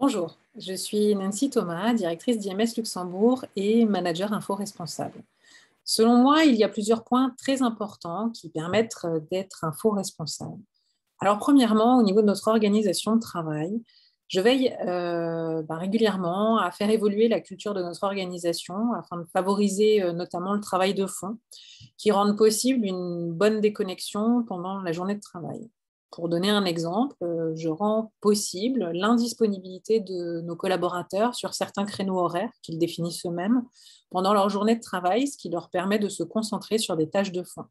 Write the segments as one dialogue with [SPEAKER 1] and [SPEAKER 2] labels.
[SPEAKER 1] Bonjour, je suis Nancy Thomas, directrice d'IMS Luxembourg et manager info responsable. Selon moi, il y a plusieurs points très importants qui permettent d'être info responsable. Alors, premièrement, au niveau de notre organisation de travail, je veille régulièrement à faire évoluer la culture de notre organisation afin de favoriser notamment le travail de fond qui rende possible une bonne déconnexion pendant la journée de travail. Pour donner un exemple, je rends possible l'indisponibilité de nos collaborateurs sur certains créneaux horaires qu'ils définissent eux-mêmes pendant leur journée de travail, ce qui leur permet de se concentrer sur des tâches de fond.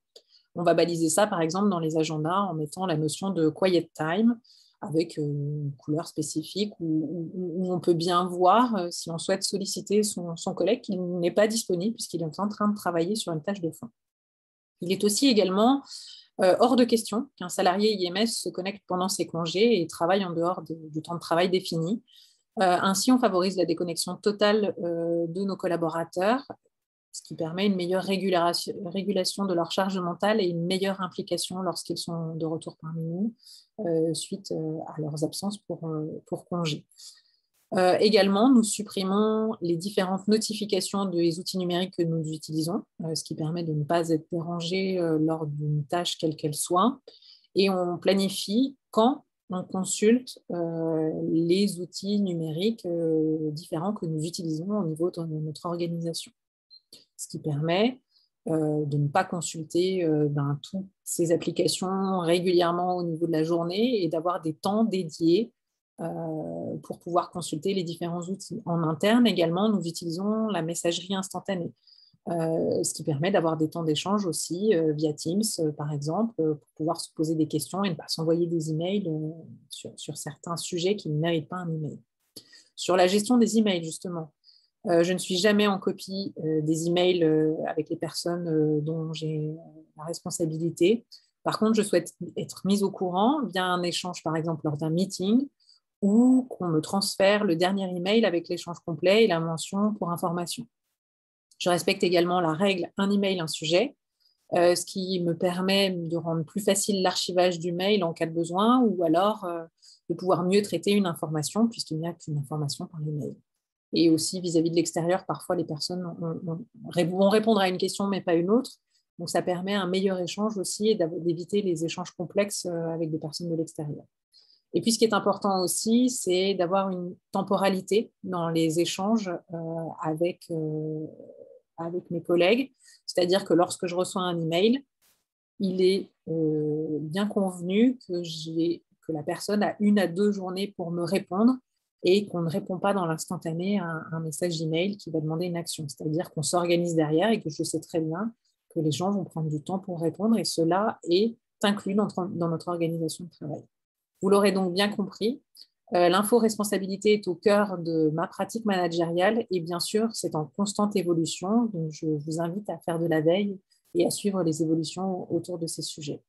[SPEAKER 1] On va baliser ça, par exemple, dans les agendas en mettant la notion de quiet time avec une couleur spécifique où on peut bien voir si on souhaite solliciter son collègue qui n'est pas disponible puisqu'il est en train de travailler sur une tâche de fond. Il est aussi également hors de question qu'un salarié IMS se connecte pendant ses congés et travaille en dehors du temps de travail défini. Ainsi, on favorise la déconnexion totale de nos collaborateurs, ce qui permet une meilleure régulation de leur charge mentale et une meilleure implication lorsqu'ils sont de retour parmi nous suite à leurs absences pour congé. Également, nous supprimons les différentes notifications des outils numériques que nous utilisons, ce qui permet de ne pas être dérangé lors d'une tâche quelle qu'elle soit. Et on planifie quand on consulte les outils numériques différents que nous utilisons au niveau de notre organisation. Ce qui permet de ne pas consulter toutes ces applications régulièrement au niveau de la journée et d'avoir des temps dédiés pour pouvoir consulter les différents outils. En interne également, nous utilisons la messagerie instantanée, ce qui permet d'avoir des temps d'échange aussi via Teams, par exemple, pour pouvoir se poser des questions et ne pas s'envoyer des emails sur certains sujets qui ne méritent pas un email. Sur la gestion des emails, justement, je ne suis jamais en copie des emails avec les personnes dont j'ai la responsabilité. Par contre, je souhaite être mise au courant via un échange, par exemple, lors d'un meeting, ou qu'on me transfère le dernier email avec l'échange complet et la mention pour information. Je respecte également la règle un email, un sujet, ce qui me permet de rendre plus facile l'archivage du mail en cas de besoin ou alors de pouvoir mieux traiter une information puisqu'il n'y a qu'une information par email. Et aussi vis-à-vis de l'extérieur, parfois les personnes vont répondre à une question mais pas une autre. Donc ça permet un meilleur échange aussi et d'éviter les échanges complexes avec des personnes de l'extérieur. Et puis, ce qui est important aussi, c'est d'avoir une temporalité dans les échanges avec mes collègues. C'est-à-dire que lorsque je reçois un email, il est bien convenu que la personne a 1 à 2 journées pour me répondre et qu'on ne répond pas dans l'instantané à un message email qui va demander une action. C'est-à-dire qu'on s'organise derrière et que je sais très bien que les gens vont prendre du temps pour répondre et cela est inclus dans notre organisation de travail. Vous l'aurez donc bien compris, l'info-responsabilité est au cœur de ma pratique managériale et bien sûr, c'est en constante évolution. Donc, je vous invite à faire de la veille et à suivre les évolutions autour de ces sujets.